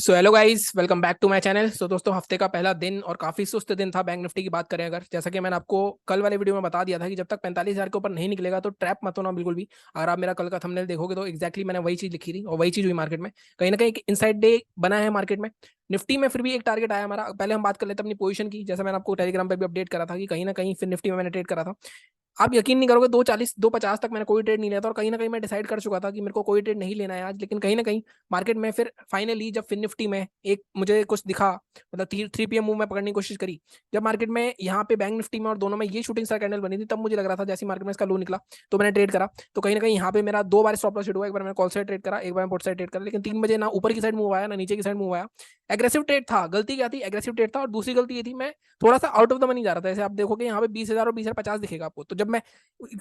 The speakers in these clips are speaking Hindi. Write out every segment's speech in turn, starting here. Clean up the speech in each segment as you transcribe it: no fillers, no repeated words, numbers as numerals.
So hello guys, welcome back to my channel. So दोस्तों, हफ्ते का पहला दिन और काफी सुस्त दिन था बैंक निफ्टी की बात करें अगर। जैसा कि मैंने आपको कल वाले वीडियो में बता दिया था कि जब तक 45,000 के ऊपर नहीं निकलेगा तो ट्रैप मत होना बिल्कुल भी। अगर आप मेरा कल का थंबनेल देखोगे तो एक्जैक्टली मैंने वही चीज लिखी थी और वही चीज हुई मार्केट में। कहीं ना कहीं एक इनसाइड डे बना है मार्केट में। निफ्टी में फिर भी एक टारगेट आया हमारा। पहले हम बात कर लेते हैं अपनी पोजीशन की। जैसा मैंने आपको टेलीग्राम पर भी अपडेट करा था कि कहीं ना कहीं फिर निफ्टी में मैंने ट्रेड करा था। आप यकीन नहीं करोगे, 240 250 तक मैंने कोई ट्रेड नहीं लिया था और कहीं ना कहीं मैं डिसाइड कर चुका था कि मेरे को कोई ट्रेड नहीं लेना है आज। लेकिन कहीं ना कहीं मार्केट में फिर फाइनली जब फिर निफ्टी में एक मुझे कुछ दिखा, मतलब 3 PM मूव में पकड़ने की कोशिश करी। जब मार्केट में यहाँ पे बैंक निफ्टी में और दोनों में ये शूटिंग स्टार कैंडल बनी थी, तब मुझे लग रहा था जैसे मार्केट में इसका लो निकला तो मैंने ट्रेड करा। तो कहीं ना कहीं यहाँ पे मेरा 2 बार स्टॉप लॉस हिट हुआ। एक बार मैंने कॉल साइड ट्रेड करा, एक बार मैं पुट साइड ट्रेड करा। लेकिन 3 बजे ना ऊपर की साइड मूव आया ना नीचे की साइड मूव आया। एग्रेसिव ट्रेड था। गलती क्या थी? एग्रेसिव ट्रेड था। और दूसरी गलती ये थी, मैं थोड़ा सा आउट ऑफ द मनी जा रहा था। जैसे आप देखोगे यहाँ पे 20,000 और 20,050 दिखेगा आपको। तो जब मैं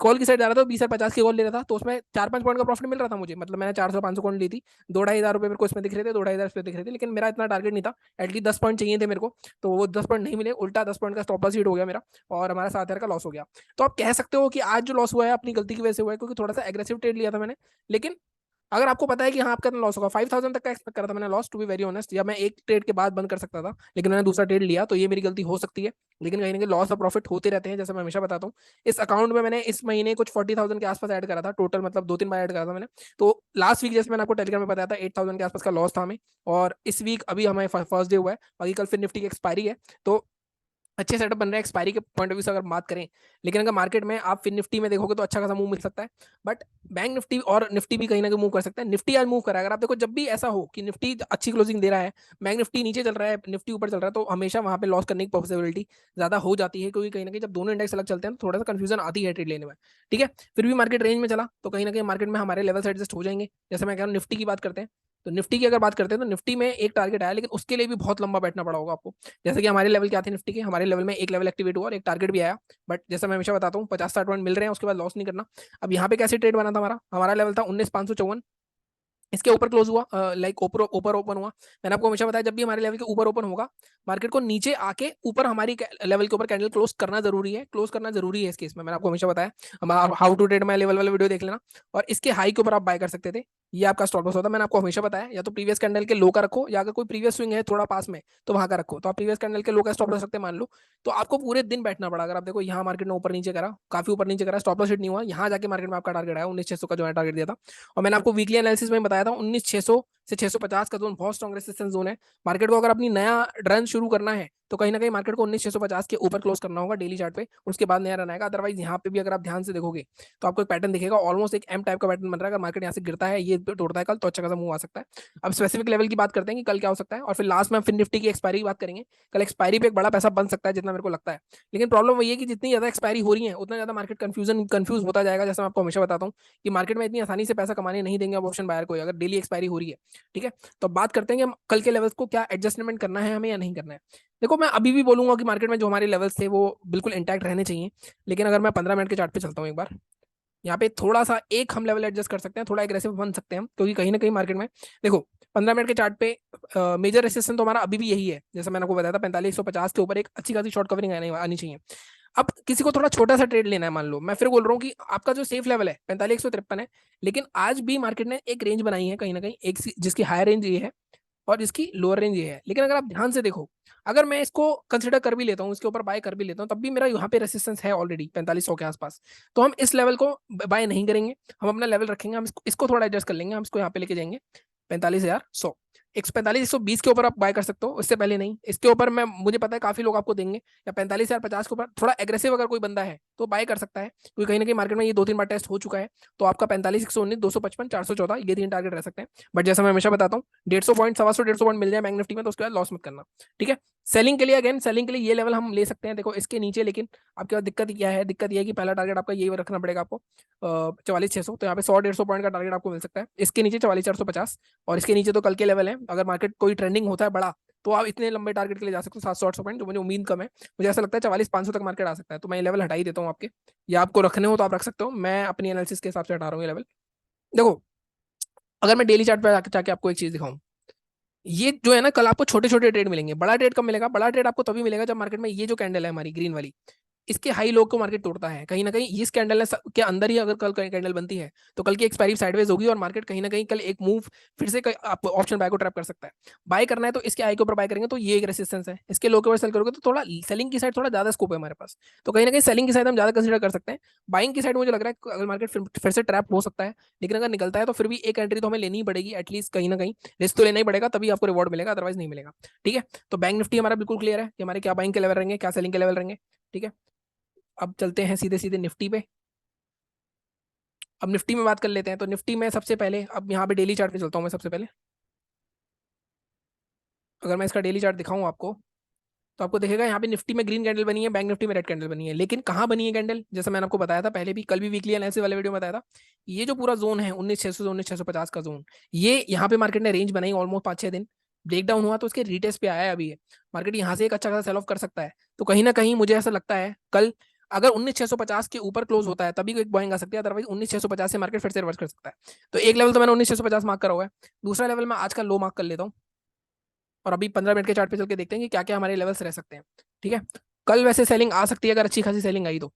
कॉल की साइड जा रहा था, 20,050 की कॉल ले रहा था, तो उसमें 4-5 पॉइंट का प्रॉफिट मिल रहा था मुझे। मतलब मैंने 400-500 कॉल ली थी। 2-2,500 रुपये मेरे को इसमें दिख रहे थे, 2-2,500 इस पे दिख रहे थे। लेकिन मेरा इतना टारगेट नहीं था। एटलीस्ट 10 पॉइंट चाहिए थे मेरे को। तो वो 10 पॉइंट नहीं मिले, उल्टा 10 पॉइंट का स्टॉप लॉस हिट हो गया मेरा। और हमारा 7,000 का लॉस हो गया। तो आप कह सकते हो कि आज जो लॉस हुआ है अपनी गलती की वजह से हुआ है, क्योंकि थोड़ा सा एग्रेसिव ट्रेड लिया था मैंने। लेकिन अगर आपको पता है कि हाँ आपका कितना लॉस होगा, 5,000 तक का एक्सपेक्ट करा था मैंने loss, to be very honest. या मैं एक ट्रेड के बाद बंद कर सकता था, लेकिन मैंने दूसरा ट्रेड लिया, तो ये मेरी गलती हो सकती है। लेकिन कहीं ना कहीं लॉस और प्रॉफिट होते रहते हैं, जैसे मैं हमेशा बताता हूँ। इस अकाउंट में मैंने इस महीने कुछ 40,000 के आसपास ऐड करा था टोटल, मतलब 2-3 बार ऐड करा था मैंने। तो लास्ट वीक जैसे मैंने आपको टेलीग्राम में बताया था, 8,000 के आसपास का लॉस था हमें। और इस वीक अभी हमें फर्स्ट डे हुआ है, बाकी कल फिर निफ्टी की एक्सपायरी है। तो अच्छे सेटअप बन रहे हैं एक्सपायरी के पॉइंट ऑफ व्यू से अगर बात करें। लेकिन अगर मार्केट में आप फिर निफ्टी में देखोगे तो अच्छा खासा मूव मिल सकता है। बट बैंक निफ्टी और निफ्टी भी कहीं ना कहीं मूव कर सकता है। निफ्टी आज मूव करा है। अगर आप देखो, जब भी ऐसा हो कि निफ्टी अच्छी क्लोजिंग दे रहा है, बैंक निफ्टी नीचे चल रहा है, निफ्टी ऊपर चल रहा है, तो हमेशा वहां पे लॉस करने की पॉसिबिलिटी ज्यादा हो जाती है। क्योंकि कहीं ना कहीं जब दोनों इंडेक्स अलग चलते हैं तो थोड़ा सा कंफ्यूजन आती है ट्रेड लेने में। ठीक है। फिर भी मार्केट रेंज में चला तो कहीं ना कहीं मार्केट में हमारे लेवल से एडजस्ट हो जाएंगे। जैसे मैं कह रहा हूँ, निफ्टी की बात करते हैं। तो निफ्टी की अगर बात करते हैं तो निफ्टी में एक टारगेट आया, लेकिन उसके लिए भी बहुत लंबा बैठना पड़ा होगा आपको। जैसे कि हमारे लेवल क्या थे निफ्टी के, हमारे लेवल में एक लेवल एक्टिवेट हुआ और एक टारगेट भी आया। बट जैसा मैं हमेशा बताता हूँ, 50-60 पॉइंट मिल रहे हैं, उसके बाद लॉस नहीं करना। अब यहाँ पे कैसे ट्रेड बना था हमारा? हमारा लेवल था 19,554। इसके ऊपर क्लोज हुआ, लाइक ऊपर ऊपर ओपन हुआ। मैंने आपको हमेशा बताया, जब भी हमारे लेवल के ऊपर ओपन होगा, मार्केट को नीचे आके ऊपर हमारी लेवल के ऊपर कैंडल क्लोज करना जरूरी है। क्लोज करना जरूरी है इस केस में, मैंने आपको हमेशा बताया। How to trade my level वाला वीडियो देख लेना। और इसके हाई के ऊपर आप बाय कर सकते थे। ये आपका स्टॉप लॉस होता है। मैंने आपको हमेशा बताया, या तो प्रीवियस कैंडल के लो का रखो, या अगर कोई प्रीवियस स्विंग है थोड़ा पास में तो वहां का रखो। तो आप प्रीवियस कैंडल के लो का स्टॉप लॉस रखते मान लो, तो आपको पूरे दिन बैठना पड़ा। अगर आप देखो, यहाँ मार्केट ने ऊपर नीचे करा, काफी ऊपर नीचे करा, स्टॉप लॉस हिट नहीं हुआ, यहाँ जाके मार्केट में आपका टारगेट आया 19,600 का, जो है टारगेट दिया था। और मैंने आपको वीकली एनालिसिस में बताया था, 19,600 से 650 का जोन बहुत स्ट्रॉन्ग रेसिस्टेंस जोन है। मार्केट को अगर अपनी नया रन शुरू करना है तो कहीं ना कहीं मार्केट को 19,650 के ऊपर क्लोज करना होगा डेली चार्ट पे, उसके बाद नया रन आएगा। अदरवाइज यहाँ पे भी अगर आप ध्यान से देखोगे तो आपको एक पैटर्न दिखेगा, ऑलमोस्ट एक एम टाइप का पैटर्न बन रहा है। अगर मार्केट यहाँ से गिरता है, ये तोड़ता है कल, तो अच्छा खासा मूव आ सकता है। अब स्पेसिफिक लेवल की बात करते हैं कि कल क्या हो सकता है, और फिर लास्ट में फिर निफ्टी की एक्सपायरी की बात करेंगे। कल एक्सपायरी पे एक बड़ा पैसा बन सकता है जितना मेरे को लगता है। लेकिन प्रॉब्लम वही है कि जितनी ज्यादा एक्सपायरी हो रही है उतना ज्यादा मार्केट कंफ्यूज होता जाएगा। जैसे मैं आपको हमेशा बताता हूँ कि मार्केट में इतनी आसानी से पैसा कमाने नहीं देंगे ऑप्शन बायर को, अगर डेली एक्सपायरी हो रही है। ठीक है। तो बात करते हैं कि हम कल के लेवल्स को क्या एडजस्टमेंट करना है हमें या नहीं करना है। देखो, मैं अभी भी बोलूंगा कि मार्केट में जो हमारे लेवल्स थे वो बिल्कुल इंटैक्ट रहने चाहिए। लेकिन अगर मैं 15 मिनट के चार्ट पे चलता हूँ एक बार, यहाँ पे थोड़ा सा एक हम लेवल एडजस्ट कर सकते हैं, थोड़ा एग्रेसिव बन सकते हैं हम, क्योंकि कहीं ना कहीं मार्केट में देखो, 15 मिनट के चार्ट पे मेजर रेसिस्टेंस तो हमारा अभी भी यही है। जैसे मैंने आपको बताया था, 45,150 के ऊपर एक अच्छी खासी शॉर्ट कवरिंग आनी चाहिए। अब किसी को थोड़ा छोटा सा ट्रेड लेना है, मान लो, मैं फिर बोल रहा हूँ कि आपका जो सेफ लेवल है 45,153 है। लेकिन आज भी मार्केट ने एक रेंज बनाई है कहीं ना कहीं, एक जिसकी हायर रेंज ये है और इसकी लोअर रेंज ये है। लेकिन अगर आप ध्यान से देखो, अगर मैं इसको कंसिडर कर भी लेता हूँ, इसके ऊपर बाय कर भी लेता हूँ, तब भी मेरा यहाँ पे रेसिस्टेंस है ऑलरेडी 4500 के आसपास। तो हम इस लेवल को बाय नहीं करेंगे, हम अपना लेवल रखेंगे। हम इसको थोड़ा एडजस्ट कर लेंगे, हम इसको यहाँ पे लेके जाएंगे 45,100। 145-120 के ऊपर आप बाय कर सकते हो, उससे पहले नहीं। इसके ऊपर मैं, मुझे पता है काफी लोग आपको देंगे। या 45,050 के ऊपर थोड़ा एग्रेसिव अगर कोई बंदा है तो बाय कर सकता है, क्योंकि कहीं ना कहीं मार्केट में ये 2-3 बार टेस्ट हो चुका है। तो आपका 45,119, 255, 414, ये 3 टारगेट रह सकते हैं। बट जैसा मैं हमेशा बताता हूँ, 150 पॉइंट, 150 मिल जाए बैंक निफ्टी में तो उसके बाद लॉस मत करना। ठीक है। सेलिंग के लिए, अगेन सेलिंग के लिए ये लेवल हम ले सकते हैं, देखो इसके नीचे। लेकिन आपके पास दिक्कत क्या है? दिक्कत ये है कि पहला टारगेट आपका ये रखना पड़ेगा आपको, 44,600। तो यहाँ पे 100-150 पॉइंट का टारगेट आपको मिल सकता है। इसके नीचे 44,450, और इसके नीचे तो कल के लेवल है। अगर मार्केट कोई ट्रेंडिंग होता है बड़ा, तो आप इतने लंबे टारगेट के लिए जा सकते हो, 700-800 पॉइंट, जो मुझे उम्मीद कम है। मुझे ऐसा लगता है 44,500 तक मार्केट आ सकता है। तो मैं ये लेवल हटा ही देता हूँ आपके, या आपको रखने हो तो आप रख सकते हो। मैं अपनी एनालिसिस के हिसाब से हटा रहा हूँ ये लेवल। देखो, अगर मैं डेली चार्ट पे जाके आपको एक चीज दिखाऊं, ये जो है ना, कल आपको छोटे छोटे ट्रेड मिलेंगे। बड़ा ट्रेड कब मिलेगा? बड़ा ट्रेड आपको तभी मिलेगा जब मार्केट में ये जो कैंडल है हमारी ग्रीन वाली, इसके हाई लो को मार्केट तोड़ता है, कहीं ना कहीं इस कैंडल के अंदर ही अगर कल कैंडल बनती है तो कल की एक्सपायरी साइडवेज होगी और मार्केट कहीं ना कहीं कल एक मूव फिर से आप ऑप्शन बाय को ट्रैप कर सकता है। बाय करना है तो इसके हाई के ऊपर बाय करेंगे तो ये एक रेसिस्टेंस है, इसके लो के ऊपर सेल करोगे तो थोड़ा सेलिंग की साइड थोड़ा ज्यादा स्कोप है हमारे पास, तो कहीं ना कहीं सेलिंग की साइड हम ज्यादा कंसीडर कर सकते हैं। बाइंग की साइड मुझे लग रहा है अगर मार्केट फिर से ट्रैप हो सकता है, लेकिन अगर निकलता है तो फिर भी एक एंट्री तो हमें लेनी ही पड़ेगी एटलीस्ट, कहीं ना कहीं रिस्क तो लेना ही पड़ेगा, तभी आपको रिवॉर्ड मिलेगा, अदरवाइज नहीं मिलेगा। ठीक है, तो बैंक निफ्टी हमारा बिल्कुल क्लियर है कि हमारे क्या बाइंग के लेवल रहेंगे, क्या सेलिंग के लेवल रहेंगे। ठीक है, अब चलते हैं सीधे सीधे निफ्टी पे। अब निफ्टी में बात कर लेते हैं, तो निफ्टी में सबसे पहले अब यहाँ पे डेली चार्ट पे चलता हूँ मैं सबसे पहले। अगर मैं इसका डेली चार्ट दिखाऊं आपको तो आपको दिखेगा यहाँ पे निफ्टी में ग्रीन कैंडल बनी है, बैंक निफ्टी में रेड कैंडल बनी है, लेकिन कहाँ बनी है कैंडल, जैसा मैंने आपको बताया था पहले भी, कल भी वीकली एनालिसिस वाले वीडियो में बताया था। ये जो पूरा जोन है 19,600 से 19,650 का जोन, ये यहाँ पे मार्केट ने रेंज बनाई ऑलमोस्ट 5-6 दिन, ब्रेकडाउन हुआ तो उसके रिटेस्ट पे आया है अभी है। मार्केट यहाँ से एक अच्छा खासा सेल ऑफ कर सकता है, तो कहीं ना कहीं मुझे ऐसा लगता है कल अगर 19,650 के ऊपर क्लोज होता है तभी एक बॉइंग आ सकती है, अदरवाइज 19,650 से मार्केट फिर से रिवर्स कर सकता है। तो एक लेवल तो मैंने 19,650 मार्क करा हुआ है, दूसरा लेवल मैं आज का लो मार्क कर लेता हूँ और अभी 15 मिनट के चार्ट पे चल के देखते हैं कि क्या क्या हमारे लेवल्स रह सकते हैं। ठीक है, कल वैसे सेलिंग आ सकती है अगर अच्छी खासी सेलिंग आई तो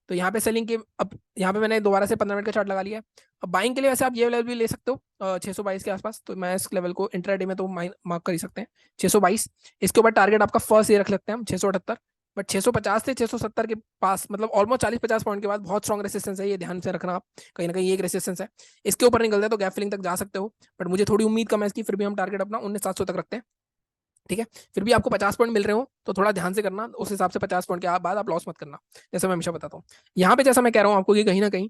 यहाँ पे सेलिंग के अब यहाँ पे मैंने दोबारा से 15 मिनट का चार्ट लगा लिया है। अब बाइंग के लिए वैसे आप ये लेवल भी ले सकते हो 622 के आसपास, तो मैं इस लेवल को इंट्राडे में तो मार्क कर ही सकते हैं 622। इसके ऊपर टारगेट आपका फर्स्ट ये रख सकते हैं हम 678, बट 650 से 670 के पास मतलब ऑलमोस्ट 40-50 पॉइंट के बाद बहुत स्ट्रॉन्ग रेसिस्टेंस है, ये ध्यान से रखना आप, कहीं ना कहीं ये एक रेसिस्टेंस है। इसके ऊपर निकलता है तो गैप फिलिंग तक जा सकते हो, बट मुझे थोड़ी उम्मीद कम है इसकी, फिर भी हम टारगेट अपना 19,700 तक रखते हैं। ठीक है, फिर भी आपको 50 पॉइंट मिल रहे हो तो थोड़ा ध्यान से करना, उस हिसाब से 50 पॉइंट के बाद आप लॉस मत करना, जैसे मैं हमेशा बताता हूँ। यहाँ पे जैसा मैं कह रहा हूँ आपको कि कहीं ना कहीं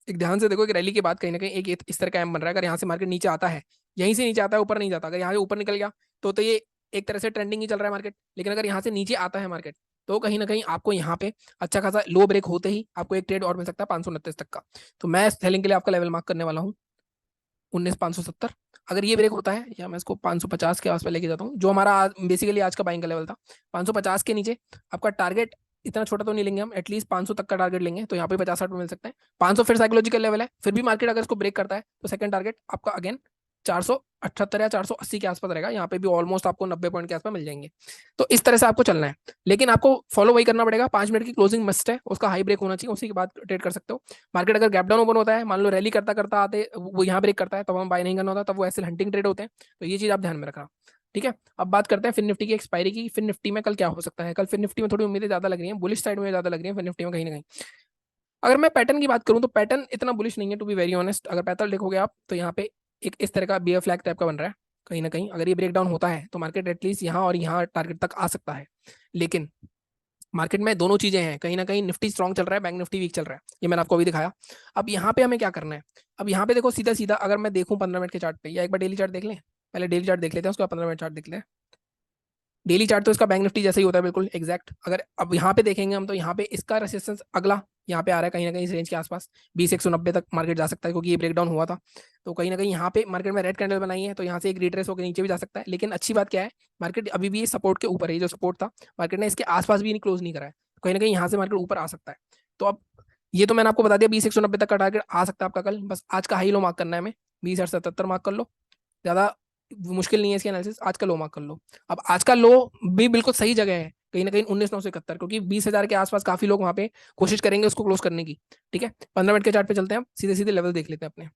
एक ध्यान से देखो कि रैली के बाद कहीं ना कहीं एक इस तरह का एम बन रहा है, अगर यहाँ से मार्केट नीचे आता है, यहीं से नीचे आता है ऊपर नहीं जाता, अगर यहाँ से ऊपर निकल गया तो ये एक तरह से ट्रेंडिंग ही चल रहा है मार्केट, लेकिन अगर यहाँ से नीचे आता है मार्केट तो कहीं ना कहीं आपको यहाँ पे अच्छा खासा लो ब्रेक होते ही आपको एक ट्रेड और मिल सकता है 529 तक का। तो मैं सेलिंग के लिए आपका लेवल मार्क करने वाला हूँ 19,570। अगर ये ब्रेक होता है या मैं इसको 550 के आसपास लेके जाता हूँ, जो हमारा बेसिकली आज का बाइंग का लेवल था 550 के नीचे आपका टारगेट, इतना छोटा तो नहीं लेंगे हम, एटलीस्ट 500 तक का टारगेट लेंगे, तो यहाँ पे 50-60 मिल सकते हैं। 500 फिर साइकोलॉजिकल लेवल है, फिर भी मार्केट अगर इसको ब्रेक करता है तो सेकंड टारगेट आपका अगेन 478 या 480 के आसपास रहेगा, यहाँ पे भी ऑलमोस्ट आपको 90 पॉइंट के आसपास मिल जाएंगे। तो इस तरह से आपको चलना है, लेकिन आपको फॉलो वही करना पड़ेगा, 5 मिनट की क्लोजिंग मस्ट है, उसका हाई ब्रेक होना चाहिए, उसी के बाद ट्रेड कर सकते हो। मार्केट अगर गैप डाउन ओपन होता है, मान लो रैली करता करता आते वो यहाँ ब्रेक करता है, तब हम बाय नहीं करना होता, तब वो ऐसे हंटिंग ट्रेड होते हैं, तो ये चीज आप ध्यान में रखना। ठीक है, अब बात करते हैं फिर निफ्टी की एक्सपायरी की। फिर निफ्टी में कल क्या हो सकता है, कल फिर निफ्टी में थोड़ी उम्मीदें ज्यादा लग रही हैं, बुलिश साइड में ज्यादा लग रही है फिर निफ्टी में कहीं ना कहीं। अगर मैं पैटर्न की बात करूं तो पैटर्न इतना बुलिश नहीं है टू बी वेरी ऑनेस्ट, अगर पैटर्न देखोगे आप तो यहाँ पे एक इस तरह का बियर फ्लैग टाइप का बन रहा है, कहीं ना कहीं अगर ये ब्रेक डाउन होता है तो मार्केट एटलीस्ट यहाँ और यहाँ टारगेट तक आ सकता है, लेकिन मार्केट में दोनों चीजें हैं, कहीं ना कहीं निफ्टी स्ट्रॉन्ग चल रहा है, बैंक निफ्टी वीक चल रहा है, ये मैंने आपको अभी दिखाया। अब यहाँ पे हमें क्या करना है, अब यहाँ पे देखो सीधा सीधा अगर मैं देखूं 15 मिनट के चार्ट पे, या एक बार डेली चार्ट देख लें, पहले डेली चार्ट देख लेते हैं उसके बाद 15 मिनट चार्ट देख लें। डेली चार्ट तो इसका बैंक निफ्टी जैसे ही होता है बिल्कुल एग्जैक्ट, अगर अब यहाँ पे देखेंगे हम तो यहाँ पे इसका रेसिस्टेंस अगला यहाँ पे आ रहा है कहीं ना कहीं इस रेंज के आसपास 20,190 तक मार्केट जा सकता है, क्योंकि ये ब्रेकडाउन हुआ था, तो कहीं ना कहीं यहाँ पे मार्केट में रेड कैंडल बनाई है, तो यहाँ से एक रिट्रेस होकर नीचे भी जा सकता है, लेकिन अच्छी बात क्या है मार्केट अभी भी सपोर्ट के ऊपर है, जो सपोर्ट था मार्केट ने इसके आसपास भी क्लोज नहीं करा है, तो कहीं ना कहीं यहाँ से मार्केट ऊपर आ सकता है। तो अब ये तो मैंने आपको बता दिया 20,190 तक का टारगेट आ सकता है आपका कल, बस आज का हाई लो मार्क करना है हमें, 20,077 मार्क कर लो, ज्यादा मुश्किल नहीं है इसकी एनालिसिस, आज का लो मार्क कर लो। अब आज का लो भी बिल्कुल सही जगह है कहीं ना कहीं 19,971, क्योंकि 20,000 के आसपास काफी लोग वहां पे कोशिश करेंगे उसको क्लोज करने की। ठीक है, 15 मिनट के चार्ट पे चलते हैं, हम सीधे सीधे लेवल देख लेते हैं अपने।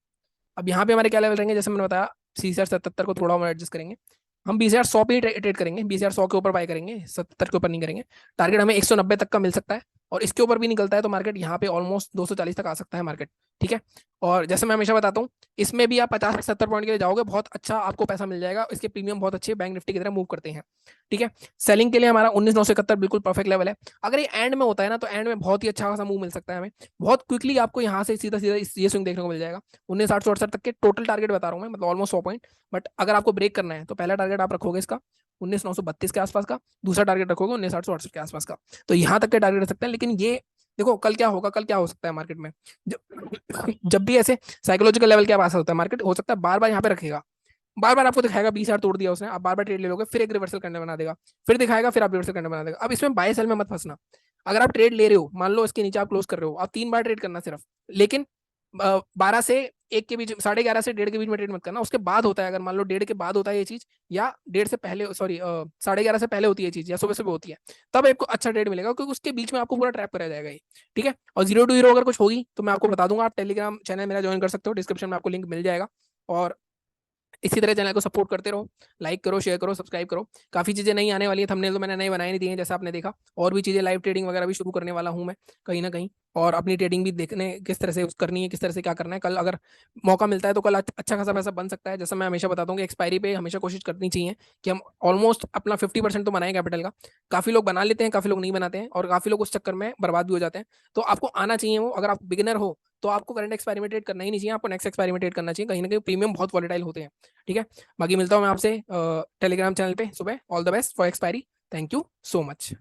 अब यहाँ पे हमारे क्या लेवल रहेंगे, जैसे मैंने बताया 20,077 को थोड़ा और एडजस्ट करेंगे, हम 20,100 पे ही ट्रेड करेंगे, 20,100 के ऊपर बाय करेंगे, 70 के ऊपर नहीं करेंगे। टारगेट हमें 190 तक का मिल सकता है, और इसके ऊपर भी निकलता है तो मार्केट यहाँ पे ऑलमोस्ट 240 तक आ सकता है मार्केट। ठीक है, और जैसे मैं हमेशा बताता हूँ इसमें भी आप 50 से 70 पॉइंट के लिए जाओगे, बहुत अच्छा आपको पैसा मिल जाएगा, इसके प्रीमियम बहुत अच्छे बैंक निफ्टी की तरह मूव करते हैं। ठीक है, सेलिंग के लिए हमारा 19,971 बिल्कुल परफेक्ट लेवल है, अगर ये एंड में होता है ना तो एंड में बहुत ही अच्छा खासा मूव मिल सकता है हमें, बहुत क्विकली आपको यहाँ से सीधा सीधा ये स्विंग देखने को मिल जाएगा। 19,868 तक के टोटल टारगेट बता रहा हूँ मैं, मतलब ऑलमोस्ट 100 पॉइंट, बट अगर आपको ब्रेक करना है तो पहला टारगेट आप रखोगे इसका 19,932 के आसपास का, दूसरा टारगेट रखोगे 19,868 के आसपास का, तो यहाँ तक के टारगेट रख सकते हैं। लेकिन ये देखो कल क्या होगा, कल क्या हो सकता है मार्केट में, जब भी ऐसे साइकोलॉजिकल लेवल क्या पास होता है मार्केट, हो सकता है बार बार यहाँ पे रखेगा, बार बार आपको दिखाएगा 20,000 तोड़ दिया उसने, आप बार बार ट्रेड ले लोगे, फिर एक रिवर्सल करने बना देगा, फिर दिखाएगा, फिर आप रिवर्सल करने बना देगा। अब इसमें बाय सेल में मत फंसना, अगर आप ट्रेड ले रहे हो, मान लो इसके नीचे आप क्लोज कर रहे हो, आप 3 बार ट्रेड करना सिर्फ, लेकिन 12 से 1 के बीच, 11:30 से 1:30 के बीच में ट्रेड मत करना। उसके बाद होता है, अगर मान लो 1:30 के बाद होता है ये चीज, या 1:30 से पहले, सॉरी 11:30 से पहले होती है ये चीज, या सुबह सुबह होती है, तब आपको अच्छा ट्रेड मिलेगा, क्योंकि उसके बीच में आपको पूरा ट्रैप करा जाएगा ये। ठीक है, और 0 to 0 अगर कुछ होगी तो मैं आपको बता दूंगा, आप टेलीग्राम चैनल मेरा ज्वाइन कर सकते हो, डिस्क्रिप्शन में आपको लिंक मिल जाएगा। और इसी तरह चैनल को सपोर्ट करते रहो, लाइक करो, शेयर करो, सब्सक्राइब करो। काफी चीजें नई आने वाली है, थंबनेल तो मैंने नए बनाए नहीं दिए हैं जैसा आपने देखा, और भी चीजें, लाइव ट्रेडिंग वगैरह भी शुरू करने वाला हूं मैं कहीं ना कहीं, और अपनी ट्रेडिंग भी देखने किस तरह से करनी है, किस तरह से क्या करना है। कल अगर मौका मिलता है तो कल अच्छा खासा पैसा बन सकता है। जैसा मैं हमेशा बताता हूँ कि एक्सपायरी पे हमेशा कोशिश करनी चाहिए कि हम ऑलमोस्ट अपना 50% तो बनाएं कैपिटल का। काफी लोग बना लेते हैं, काफी लोग नहीं बनाते हैं, और काफी लोग उस चक्कर में बर्बाद भी हो जाते हैं। तो आपको आना चाहिए वो, अगर आप बिगिनर हो तो आपको करंट एक्सपेरिमेंट करना ही नहीं चाहिए, आपको नेक्स्ट एक्सपेरिमेंट करना चाहिए। कहीं ना कहीं प्रीमियम बहुत वॉलेटाइल होते हैं। ठीक है, बाकी मिलता हूँ मैं आपसे टेलीग्राम चैनल पे सुबह। All the best for expiry. Thank you so much.